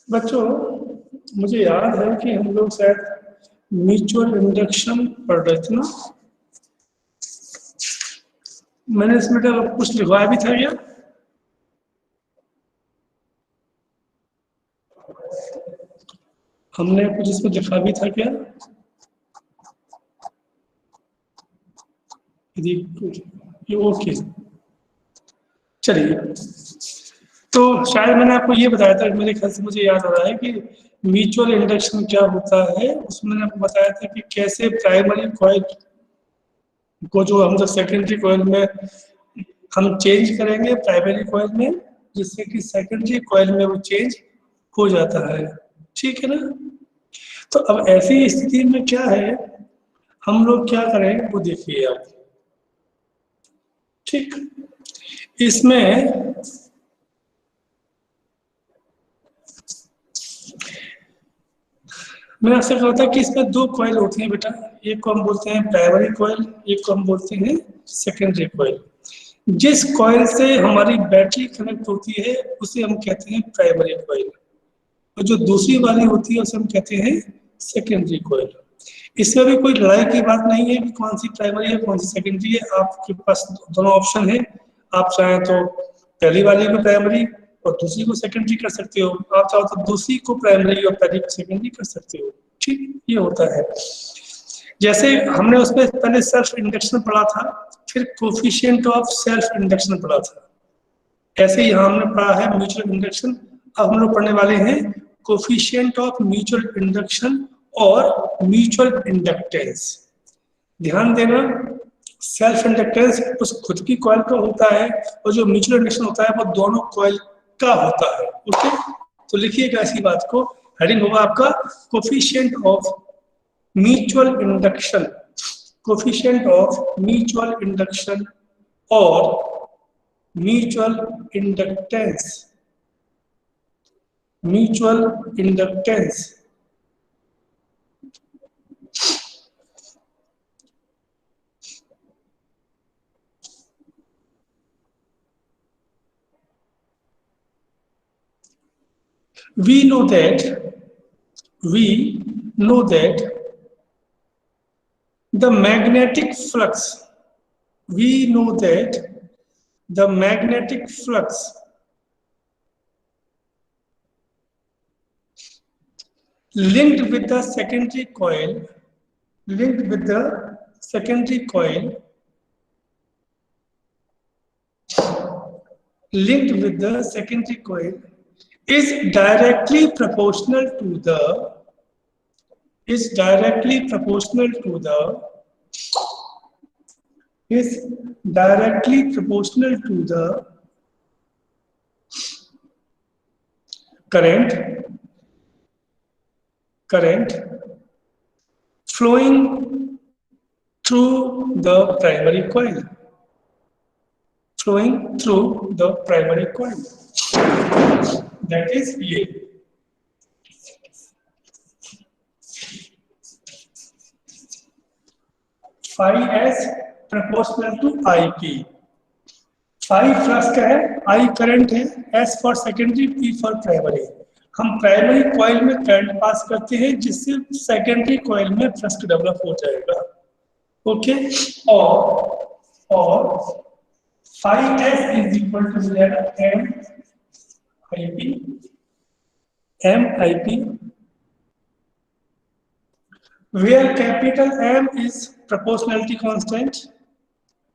बच्चों, मुझे याद है कि हम लोग शायद म्यूचुअल इंडक्शन पढ़ रहे थे ना। मैंने इसमें कुछ लिखवाया भी था क्या? हमने कुछ इसमें लिखा भी था क्या? ये ओके, चलिए। तो शायद मैंने आपको ये बताया था, मेरे ख्याल से मुझे याद आ रहा है कि म्यूचुअल इंडक्शन क्या होता है। उसमें मैंने आपको बताया था कि कैसे प्राइमरी कॉइल को जो हम जब सेकेंडरी कॉइल में हम चेंज करेंगे प्राइमरी कॉइल में, जिससे कि सेकेंडरी कॉइल में वो चेंज हो जाता है। ठीक है ना? तो अब ऐसी स्थिति में क्या है, हम लोग क्या करें वो देखिए आप। ठीक, इसमें मैंने आपसे कहा था कि इसमें दो कॉइल होती हैं बेटा। एक को हम बोलते हैं प्राइमरी कॉइल, एक को हम बोलते हैं सेकेंडरी कॉइल। जिस कॉइल से हमारी बैटरी कनेक्ट होती है उसे हम कहते हैं प्राइमरी कॉइल, और जो दूसरी वाली होती है उसे हम कहते हैं सेकेंडरी कॉइल। इसमें भी कोई लड़ाई की बात नहीं है कि कौन सी प्राइमरी है कौन सी सेकेंडरी है। आपके पास दोनों ऑप्शन है। आप चाहें तो पहली वाली को प्राइमरी और दूसरी को सेकेंडरी कर सकते हो, आप चाहो तो दूसरी को प्राइमरी और पहली को सेकेंडरी कर सकते हो। ठीक, ये होता है। जैसे हमने उसमें पहले सेल्फ इंडक्शन पढ़ा था, फिर कोफिशिएंट ऑफ सेल्फ इंडक्शन पढ़ा था। ऐसे ही यहाँ हमने पढ़ा है म्यूचुअल इंडक्शन। अब हम लोग पढ़ने वाले हैं कोफिशिएंट ऑफ म्यूचुअल इंडक्शन और म्यूचुअल इंडक्टेंस। ध्यान देना, सेल्फ इंडक्टेंस उस खुद की कॉइल का होता है, और जो म्यूचुअल इंडक्शन होता है वो दोनों कॉइल का होता है। ओके, तो लिखिएगा ऐसी बात को। हेडिंग होगा आपका coefficient of mutual induction, coefficient of mutual induction और mutual inductance, mutual inductance. we know that we know that the magnetic flux, we know that the magnetic flux linked with the secondary coil, linked with the secondary coil, linked with the secondary coil is directly proportional to the, is directly proportional to the, is directly proportional to the current, current flowing through the primary coil, flowing through the primary coil. That is ये। phi s proportional to IP। phi flux का है, I current है, S for secondary, P for primary. हम primary coil में current pass करते हैं जिससे secondary coil में फ्लक्स डेवलप हो जाएगा। ओके, और phi s is equal to M IP, M IP, where capital M is proportionality constant,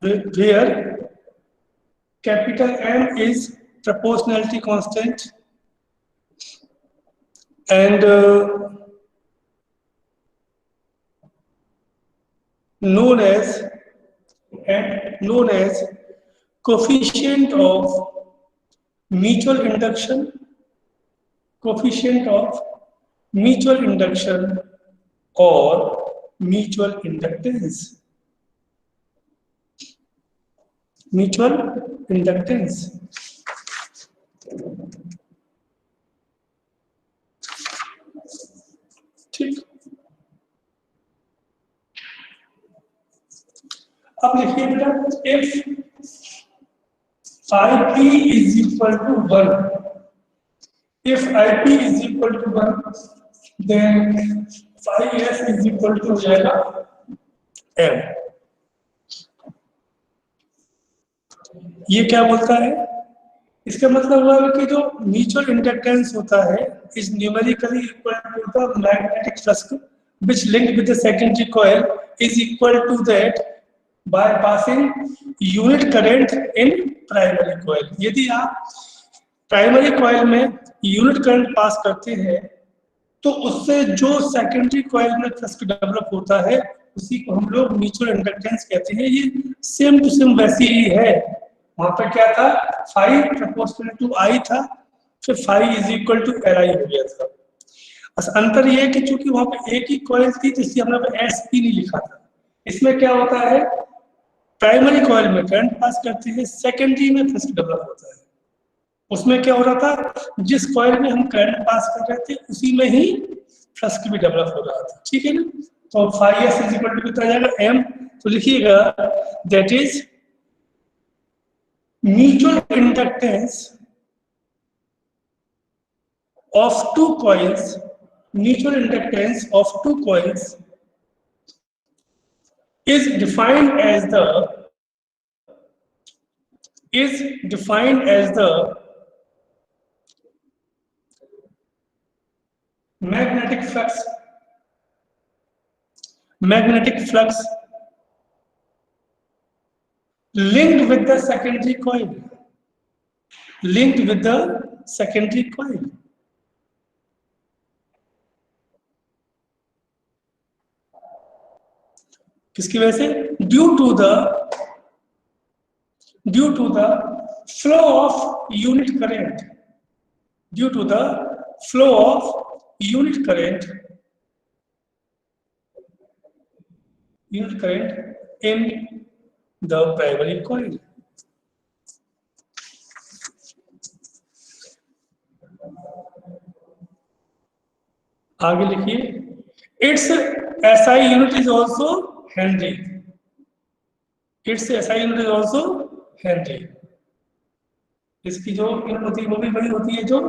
where capital M is proportionality constant, and known as coefficient of mutual induction, coefficient of mutual induction or mutual inductance, mutual inductance। ठीक, अब लिखिए बेटा, if IP is equal to 1, If IP is equal to 1, then phi s is equal to हो जाएगा m। ये क्या बोलता है? इसका मतलब हुआ कि जो म्यूचुअल इंडक्टेंस होता है is numerically equal to the magnetic flux which linked with the secondary coil is equal to that by passing unit current in primary coil। यदि आप प्राइमरी कॉइल में यूनिट करंट पास करते हैं तो उससे जो सेकेंडरी कॉइल में flux develop होता है उसी को हम लोग म्यूचुअल इंडक्टेंस कहते हैं। ये सेम टू सेम वैसी ही है। वहां पर क्या था, फाई प्रोपोर्शनल टू आई था, फिर phi is equal to L I हो गया था। बस अंतर ये है कि चूंकि वहां पे एक ही कॉइल थी तो इसलिए हमने एस पी नहीं लिखा था। इसमें क्या होता है, प्राइमरी कॉइल में करंट पास करते हैं, सेकेंडरी में फ्लक्स डेवलप होता है। उसमें क्या हो रहा था, जिस कॉइल में हम करंट पास कर रहे थे उसी में ही फ्लक्स भी डेवलप हो रहा था। ठीक है ना? तो phi s is equal to कितना आ जाएगा, एम। तो लिखिएगा that is mutual inductance of two coils, mutual inductance of two coils is defined as the magnetic flux linked with the secondary coil, किसकी वजह से, due to the flow of unit current, due to the flow of unit current in the primary coil। आगे लिखिए, it's SI unit is also henry, it's SI unit is also henry. इसकी जो unit होती है वो भी बड़ी होती है जो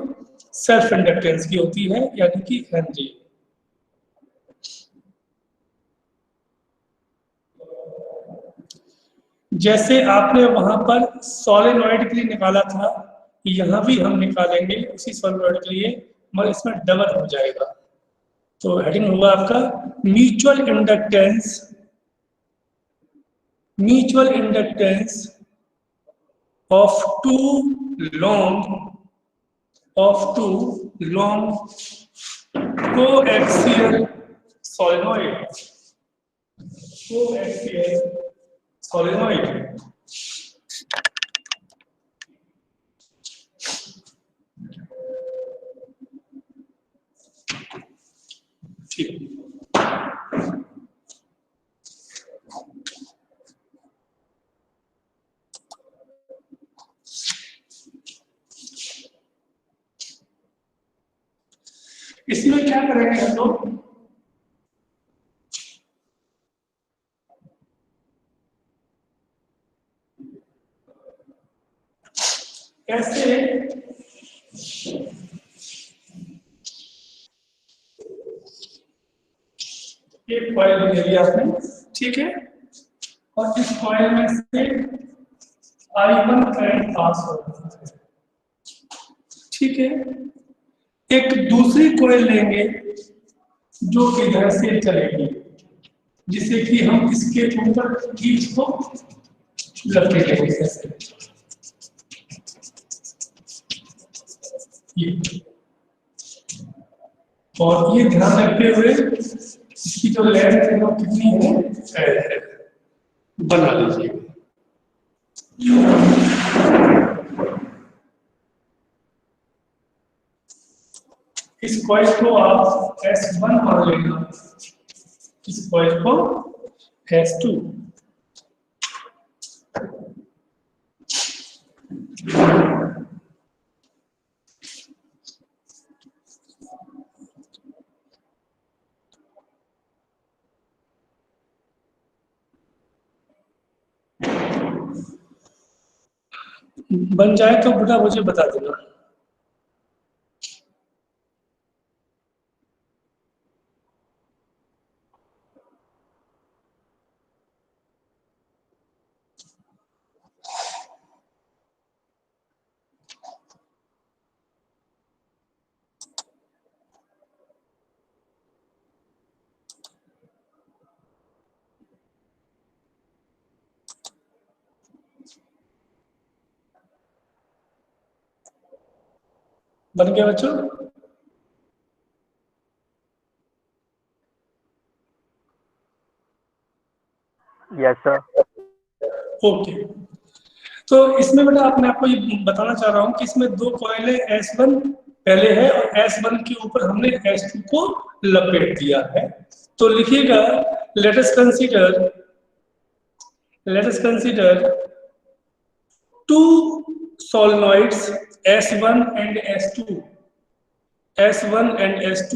सेल्फ इंडक्टेंस की होती है, यानी कि हेनरी। जैसे आपने वहां पर सोलेनॉइड के लिए निकाला था, यहां भी हम निकालेंगे उसी सोलेनॉइड के लिए, मगर इसमें डबल हो जाएगा। तो हेडिंग होगा आपका mutual inductance of two long coaxial solenoid, ठीक। इसमें क्या करेंगे हम लोग, ऐसे एक कॉइल ले लिया आपने, ठीक है, और इस कॉइल में से I1 करंट पास हो रहा है, ठीक है। एक दूसरी कॉइल लेंगे जो इधर से चलेगी, जिसे कि हम इसके ऊपर खींच को लपेटेंगे ऐसे, और ये ध्यान रखते हुए इसकी जो लेंथ है वो कितनी है, बना लीजिए। इस कॉइल को आप S1 मान लेना, इस कॉइल को S2। बन जाए तो बेटा मुझे बता देना। बन गया बच्चों? Yes sir. ओके, तो इसमें बेटा मैं आपको ये बताना चाह रहा हूँ कि इसमें दो कॉइल है, S1 पहले है और S1 के ऊपर हमने S2 को लपेट दिया है। तो लिखिएगा let us consider two solenoids S1 and S2, S1 and S2,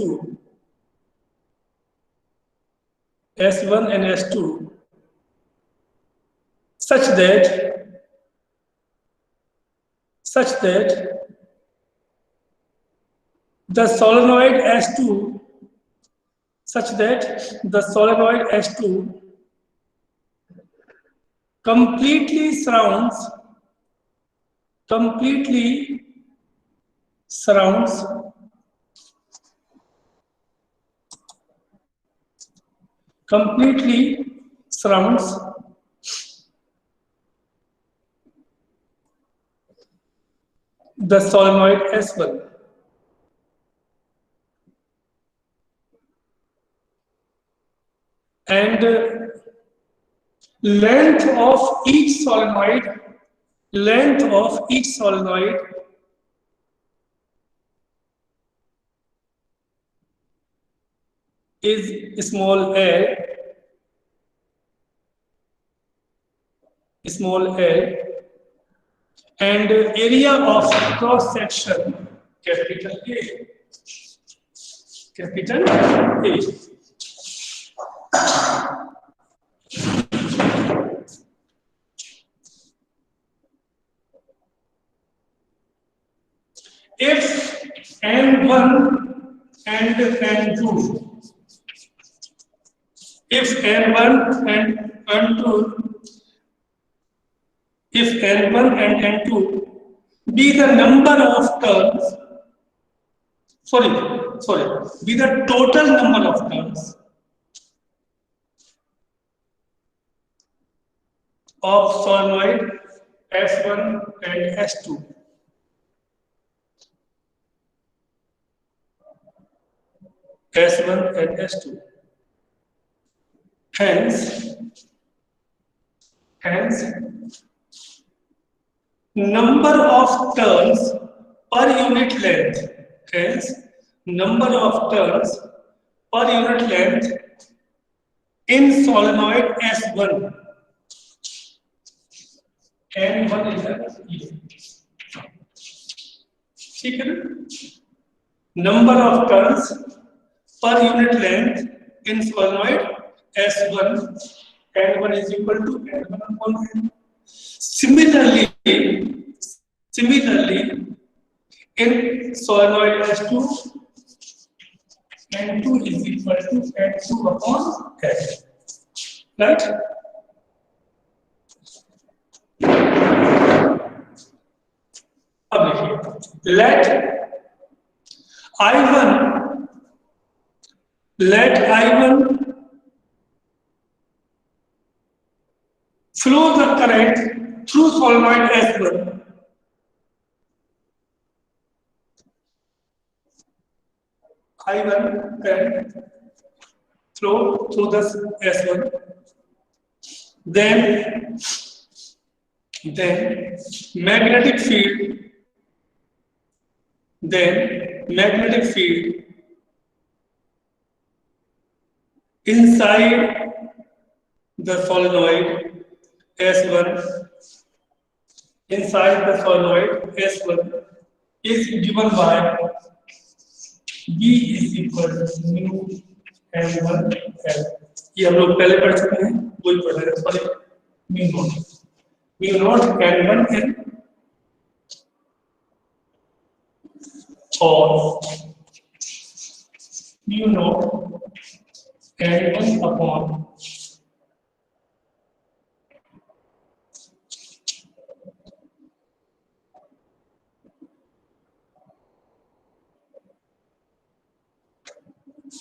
S1 and S2, such that the solenoid S2 completely surrounds the solenoid S1, and length of each solenoid is small l, and area of cross section capital A. If N1 and N2, if N1 and N2 be the number of turns, be the total number of turns of solenoid S1 and S2. S1 and S2. Hence, number of turns per unit length. Hence, number of turns per unit length in solenoid S1. N1 is ठीक है ना? Number of turns per unit length in solenoid S1, N1 is equal to N1 upon N. Similarly, in solenoid S2, N2 is equal to N2 upon N. Right? अब देखिए, let I1 flow the current through solenoid S1. I1 current flow through the S1. Then magnetic field inside the solenoid S1 is given by B is equal to mu M1 L. ये हम लोग पहले पढ़ चुके हैं, वही पढ़ रहे हैं, sorry, mu naught N1 L और mu naught N1 upon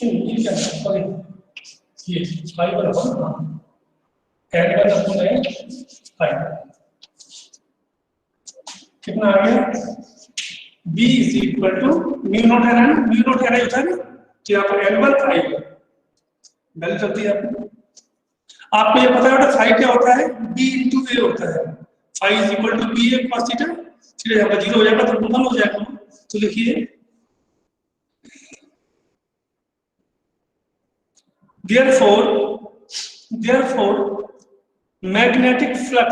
ये क्या है, सॉरी, ये 5 अपॉन N1 अपॉन N 5 कितना आ गया B is equal to mu naught N I, mu naught N I होता है ना, तो यहाँ पर N1 फाइव वैल्यू चलती है आपको ये पता है फाइव क्या होता है, बी इंटू ए होता है, phi is equal to B A cos theta, फिर यहाँ पर जीरो हो जाएगा तो वन हो जाएगा। तो लिखिए therefore magnetic flux,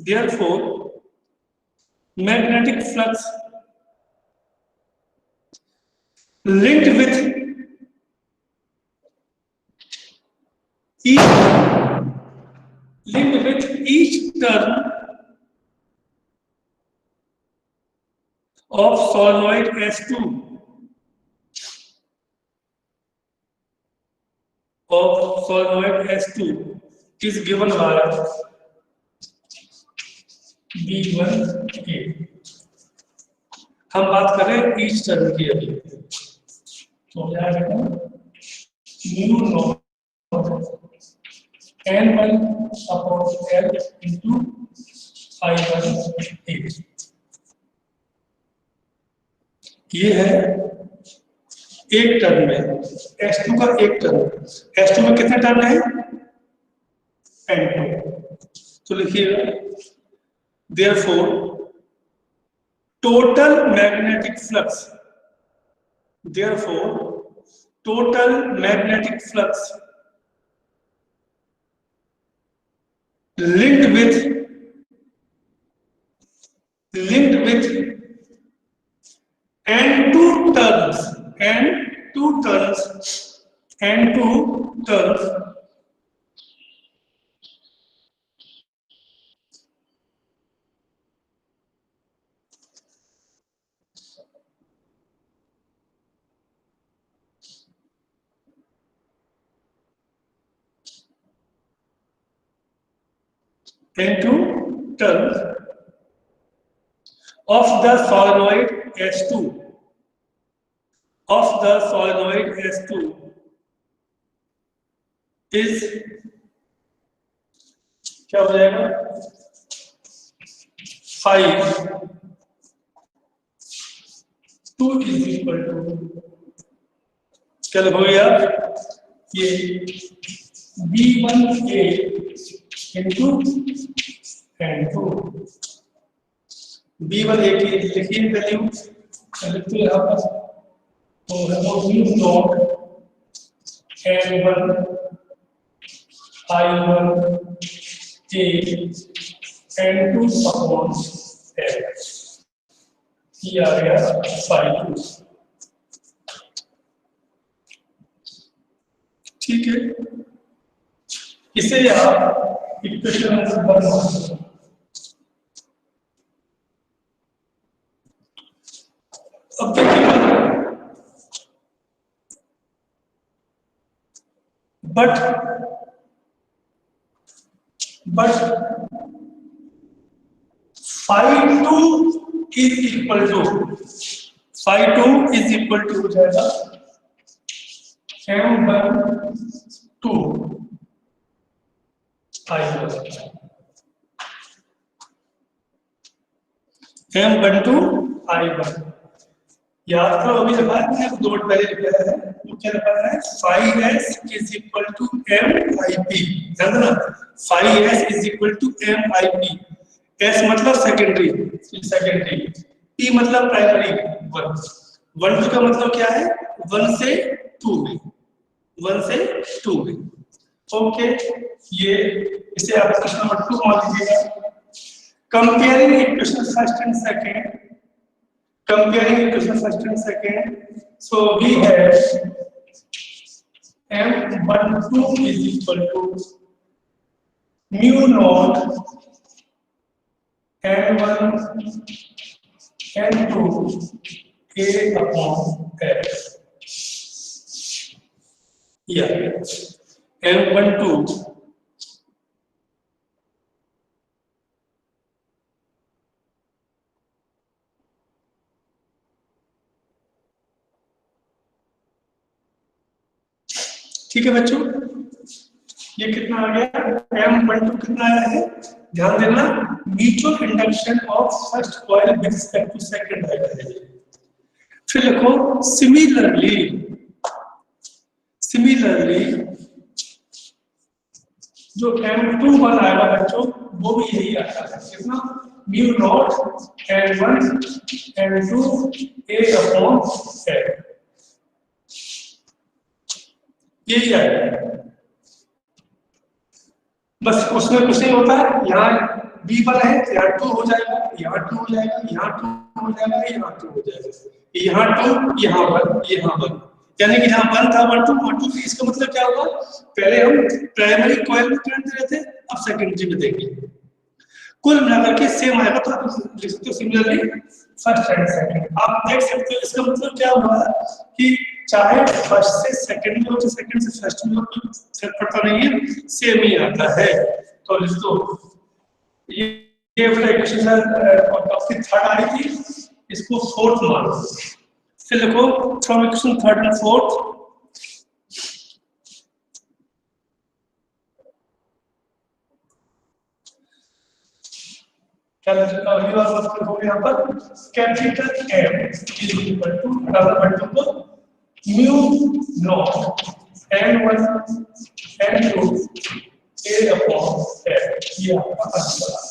therefore magnetic flux linked with each turn of solenoid S2 is given by B1A। हम बात करें ईच टर्न की अभी, तो mu naught N1 upon L into I1A। ये है एक टर्न में S2 का एक टर्न, S2 में कितने टर्न है, N2। तो लिखिएगा therefore total magnetic flux, therefore total magnetic flux linked with N2 turns of the solenoid S2 is क्या हो जाएगा, 5 2 इज इक्वल टू क्या लिखोगे आप, ये B1A इंटू N2। B1A की लिखिए वैल्यू लिखते यहाँ पर, तो mu naught N1 I1A N2 upon L, ये आ गया 5। ठीक है, इसे आप इक्वेशन नंबर 1 अब देखिए, बट 5 2 इज इक्वल टू हो जाएगा M12 I1, M12 I1 याद करो, अभी लिखा है मैंने 2 मिनट पहले लिखा है, वो क्या लिखा है 5s is equal to MIP, ध्यान देना 5s is equal to MIP, s मतलब सेकेंडरी, p मतलब प्राइमरी, 1 2 का मतलब क्या है 1 से 2 में, 1 से 2 में। ओके, ये इसे आप क्वेश्चन नंबर 2 मान लीजिएगा। Comparing equation first and second, so we have M12 is equal to mu naught N1 N2 A upon F, yeah, M12 ठीक है बच्चों, ये कितना आ गया, M12 कितना आया है, ध्यान देना, mutual induction of first coil with respect to second आया है। फिर लिखो सिमिलरली, सिमिलरली जो M21 आएगा बच्चों वो भी यही आता है, कितना, mu naught N1 N2 A upon N, यही आएगा। बस उसमें कुछ नहीं होता है, यहाँ B1 है, यहाँ 2 हो जाएगा, यहाँ 2 हो जाएगा, यहाँ 2 हो जाएगा, यहाँ 2 हो जाएगा, यहाँ 2, यहाँ 1, यहाँ 1, यानी कि यहाँ 1 था 1 2 इसका मतलब क्या होगा, पहले हम प्राइमरी कॉइल में करंट दे रहे थे, अब सेकेंडरी में देंगे, कुल मिलाकर के सेम आएगा। तो आप लिख सकते हो सिमिलरली फर्स्ट एंड सेकंड। आप देख सकते हो इसका मतलब क्या हुआ कि चाहे फर्स्ट से सेकंड में हो चाहे सेकंड से फर्स्ट में हो, कोई फर्क पड़ता नहीं है, सेम ही आता है। तो लिख दो, ये इक्वेशन आपकी थर्ड आ रही थी, इसको फोर्थ मान लो। फिर लिखो from equation third and fourth, यहाँ पर capital M is equal to को mu naught N1 N2 A upon N, ये आपका आंसर है।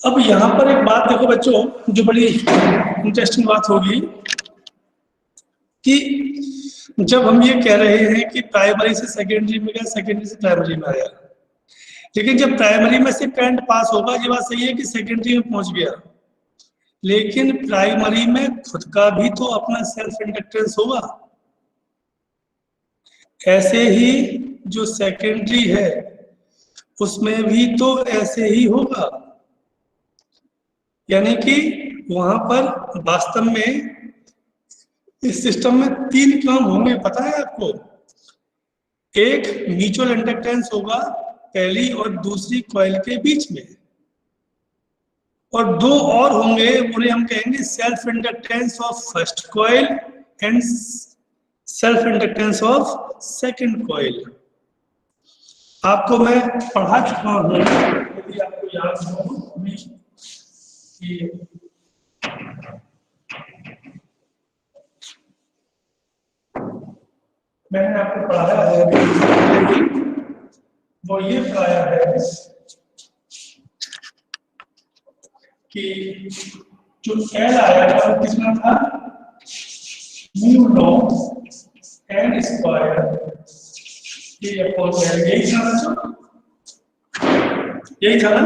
अब यहां पर एक बात देखो बच्चों, जो बड़ी इंटरेस्टिंग बात होगी कि जब हम ये कह रहे हैं कि प्राइमरी से सेकेंडरी में गया, सेकेंडरी से प्राइमरी में आया, लेकिन जब प्राइमरी में से करंट पास होगा, ये बात सही है कि सेकेंडरी में पहुंच गया, लेकिन प्राइमरी में खुद का भी तो अपना सेल्फ इंडक्टेंस होगा, ऐसे ही जो सेकेंडरी है उसमें भी तो ऐसे ही होगा। यानी कि वहां पर वास्तव में इस सिस्टम में 3 काम होंगे, पता है आपको। एक म्यूचुअल इंडक्टेंस होगा पहली और दूसरी कॉइल के बीच में, और 2 और होंगे, उन्हें हम कहेंगे self inductance of first coil and self inductance of second coil. आपको मैं पढ़ा चुका हूं, यदि आपको याद हो कि मैंने आपको पढ़ाया है, वो ये पढ़ाया है कि जो L आया था वो कितना था, mu naught N square A upon L, यही था ना, यही था ना,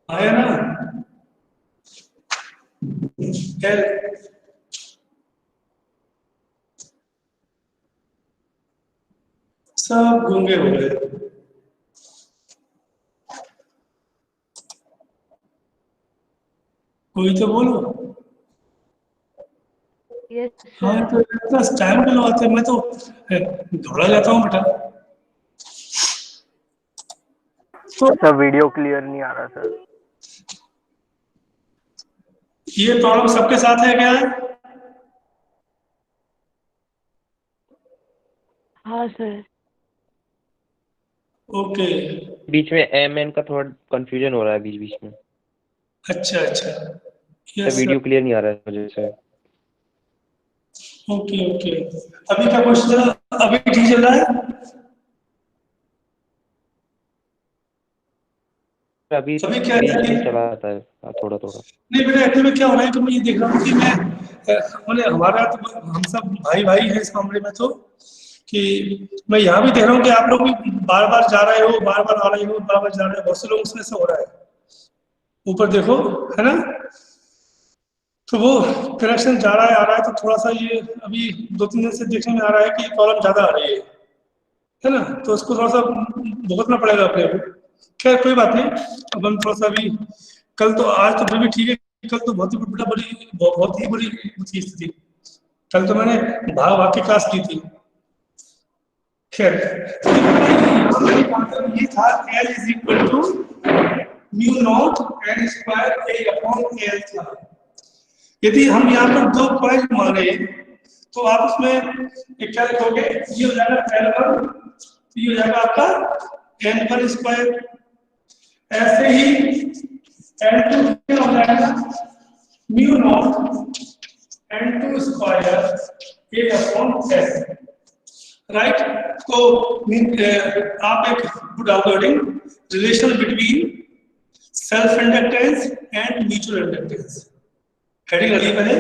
आया ना L। सब गूंगे हो गए, कोई तो बोलो। हाँ तो इतना टाइम पे लगाते, मैं तो दौड़ा जाता हूँ बेटा। तो सर वीडियो क्लियर नहीं आ रहा सर। ये प्रॉब्लम सबके साथ है क्या? हाँ सर। ओके, बीच में एम एन का थोड़ा कंफ्यूजन हो रहा है बीच बीच में। अच्छा अच्छा, यस वीडियो क्लियर नहीं आ रहा है मुझे से। ओके ओके, अभी क्या क्वेश्चन, अभी ठीक चल रहा है? अभी क्या चलाता है थोड़ा थोड़ा। नहीं बेटा, एक्चुअली में क्या हो रहा है कि मैं ये देख रहा हूँ कि मैं बोले हमारा तो हम सब भाई भाई है इस मामले में, तो कि मैं यहाँ भी देख रहा हूँ कि आप लोग भी बार बार जा रहे हो, बार बार आ रहे हो, बार बार जा रहे हो, बहुत से लोग उसमें से हो रहा है। ऊपर देखो, है ना, तो वो करेक्शन जा रहा है आ रहा है, तो थोड़ा सा ये अभी 2-3 दिन से देखने में आ रहा है कि प्रॉब्लम ज्यादा आ रही है ना, तो उसको थोड़ा सा भुगतना पड़ेगा अपने को। खैर कोई बात नहीं, अब हम थोड़ा सा भी कल तो, आज तो फिर भी ठीक है, कल तो बहुत ही बहुत ही बड़ी चीज थी। कल तो मैंने भाग भाग के क्लास की थी। खैर आंसर ये था L is equal to mu naught N square A upon L था। यदि हम यहाँ पर दो कॉइल माने तो आप उसमें एक क्या लिखोगे, ये हो जाएगा L1, ये हो जाएगा आपका N1 स्क्वायर। ऐसे ही L2 क्या हो जाएगा, mu not N2 square A upon L, right. तो आप एक downloading relation between self inductance and mutual inductance heading अगली पहले,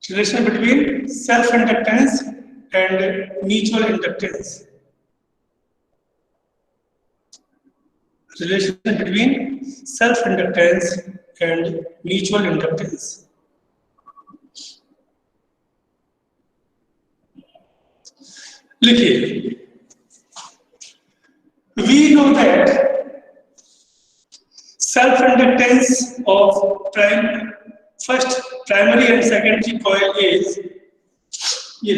relation between self inductance and mutual inductance, relation between self inductance and mutual inductance. लिखिए, we know that self inductance of first primary and secondary coil is ये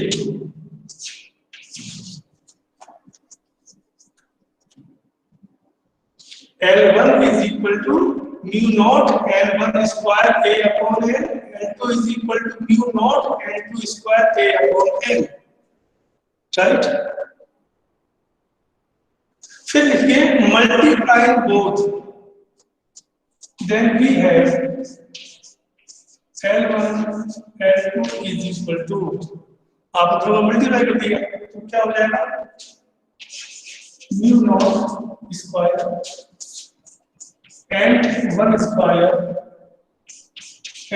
L1 is equal to mu naught L1 square A upon L, L2 is equal to mu naught L2 square A upon L, right? फिर लिखिए multiplying both, then we have L1 L2 is equal to, आप दोनों multiply कर दिया तो क्या हो जाएगा, mu naught square N1 square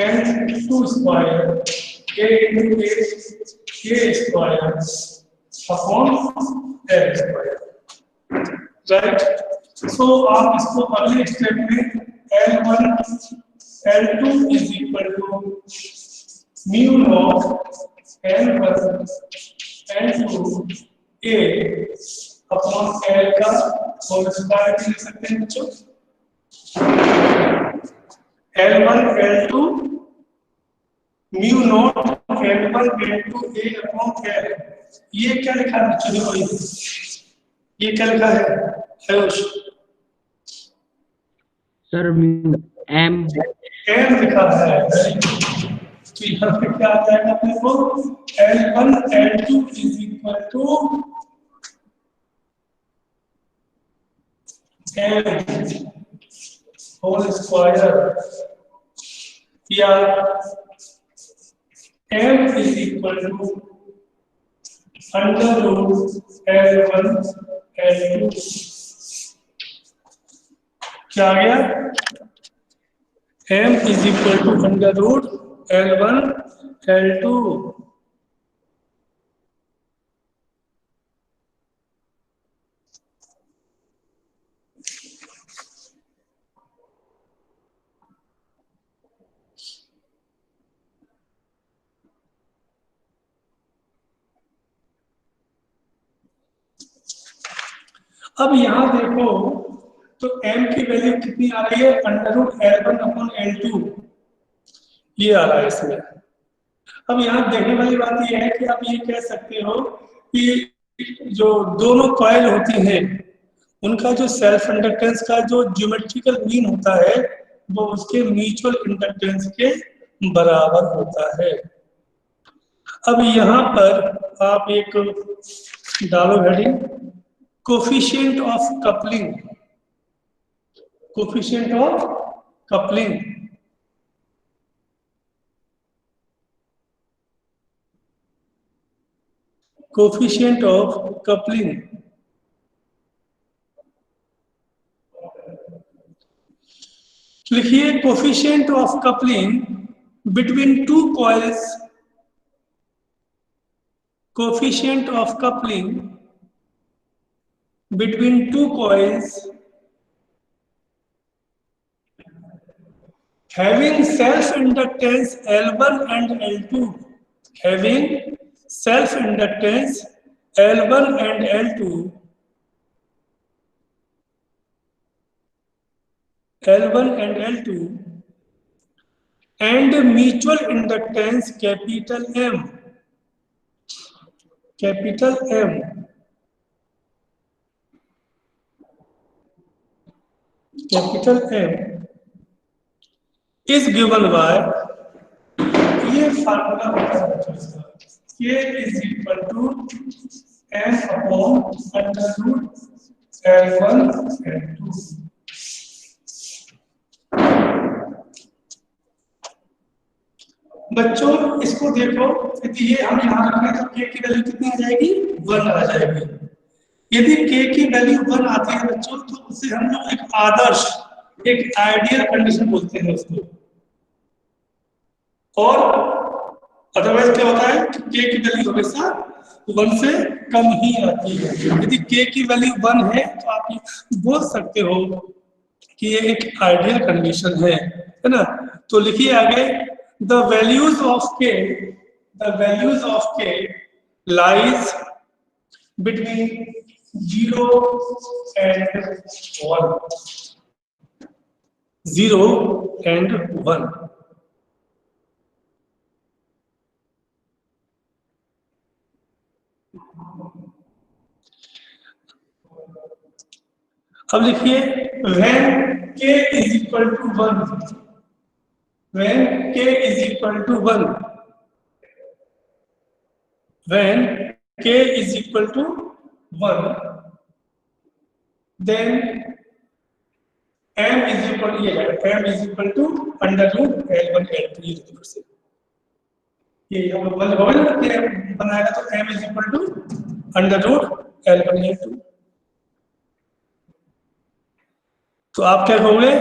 N2 square A square upon L square, right. So आप इसको अगले स्टेप में L1 L2 is equal to mu naught N1 N2 A upon L का होल स्क्वायर लिख सकते हैं बच्चों। L1 L2 mu naught N1 N2 A upon L, ये क्या लिखा है बच्चों, ये क्या लिखा है आयुष सर? एम लिखा है, तो यहाँ पे क्या आ जाएगा अपने को, L1 L2 is equal to M whole square, या M is equal to under root L1 L2, क्या आ गया, M is equal to under root L1 L2। अब यहां देखो तो m की वैल्यू कितनी आ रही है, under root L1 upon L2 ये आ रहा है इसमें। अब यहाँ देखने वाली बात ये है कि आप ये कह सकते हो कि जो दोनों कॉइल होती हैं उनका जो सेल्फ इंडक्टेंस का जो ज्योमेट्रिकल मीन होता है वो उसके म्यूचुअल इंडक्टेंस के बराबर होता है। अब यहाँ पर आप एक डालो heading, coefficient of coupling, coefficient of coupling, coefficient of coupling, लिखिए coefficient of coupling between two coils, coefficient of coupling between two coils having self inductance L1 and L2, having self inductance L1 and L2, L1 and L2 and mutual inductance capital M, capital M, capital M is given by, ये formula होता है इसका, K is equal to M upon under root L1 L2। बच्चों इसको देखो, यदि ये हम यहाँ रखें तो K की वैल्यू कितनी आ जाएगी, 1 आ जाएगी। यदि K की वैल्यू 1 आती है बच्चों तो उसे हम लोग एक आदर्श, एक आइडियल कंडीशन बोलते हैं उसको। और अदरवाइज क्या होता है कि K की वैल्यू हमेशा 1 से कम ही आती है। यदि K की वैल्यू 1 है तो आप बोल सकते हो कि ये एक आइडियल कंडीशन है ना। तो लिखिए आगे, the values of K, the values of K lies between 0 and 1, 0 and 1। अब लिखिए, when K is equal to 1, when K is equal to 1, when K is equal to 1, then M is equal, ये है M is equal to under root L1 L2। ये हम लोग बनाएगा तो M is equal to under root L1 L2। तो आप क्या कहोगे,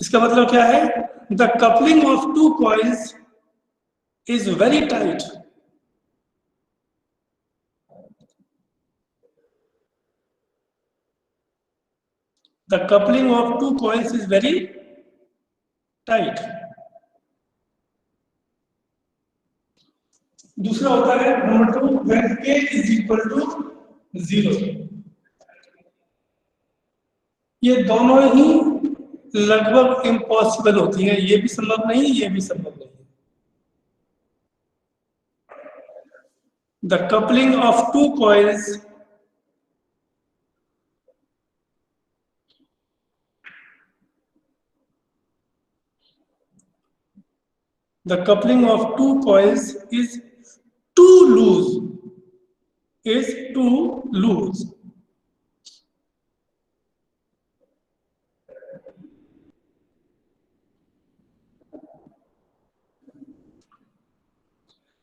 इसका मतलब क्या है, the coupling of two coils is very tight. The coupling of two coils is very tight. दूसरा होता है number 2, when K is equal to 0। ये दोनों ही लगभग इम्पॉसिबल होती हैं, ये भी संभव नहीं, ये भी संभव नहीं। The coupling of two coils the coupling of two coils is too loose, is too loose।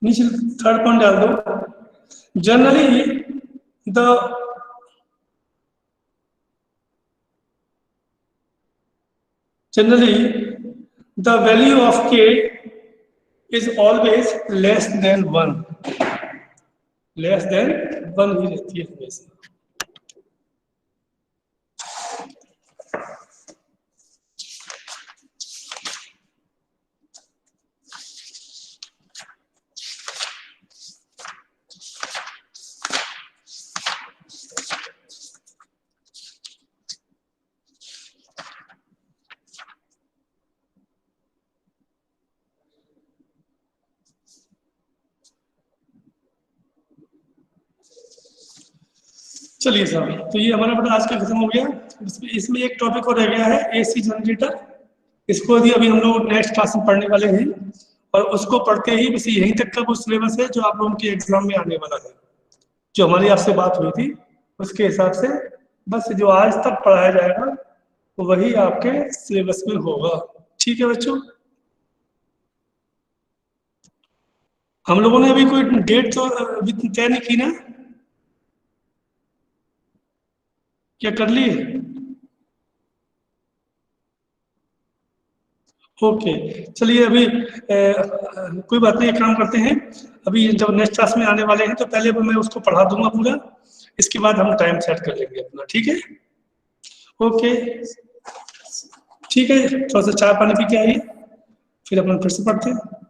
नीचे थर्ड पॉइंट डाल दो, generally the value of K is always less than 1, less than 1 ही रहती है हमेशा। चलिए साहब, तो ये हमारा बड़ा आज का खत्म हो गया। इसमें एक टॉपिक और रह गया है, AC जनरेटर। इसको भी अभी हम लोग नेक्स्ट क्लास में पढ़ने वाले हैं और उसको पढ़ते ही बस यहीं तक का वो सिलेबस है जो आप लोगों के एग्जाम में आने वाला है। जो हमारी आपसे बात हुई थी उसके हिसाब से बस जो आज तक पढ़ाया जाएगा वही आपके सिलेबस में होगा। ठीक है बच्चों, हम लोगों ने अभी कोई डेट तो अभी तय नहीं की ना, क्या कर लिए? ओके, चलिए अभी कोई बात नहीं, एक काम करते हैं, अभी जब नेक्स्ट क्लास में आने वाले हैं तो पहले मैं उसको पढ़ा दूंगा पूरा, इसके बाद हम टाइम सेट कर लेंगे अपना। ठीक है, ओके ठीक है, थोड़ा सा चाय पानी पी के आइए, फिर अपन फिर से पढ़ते हैं।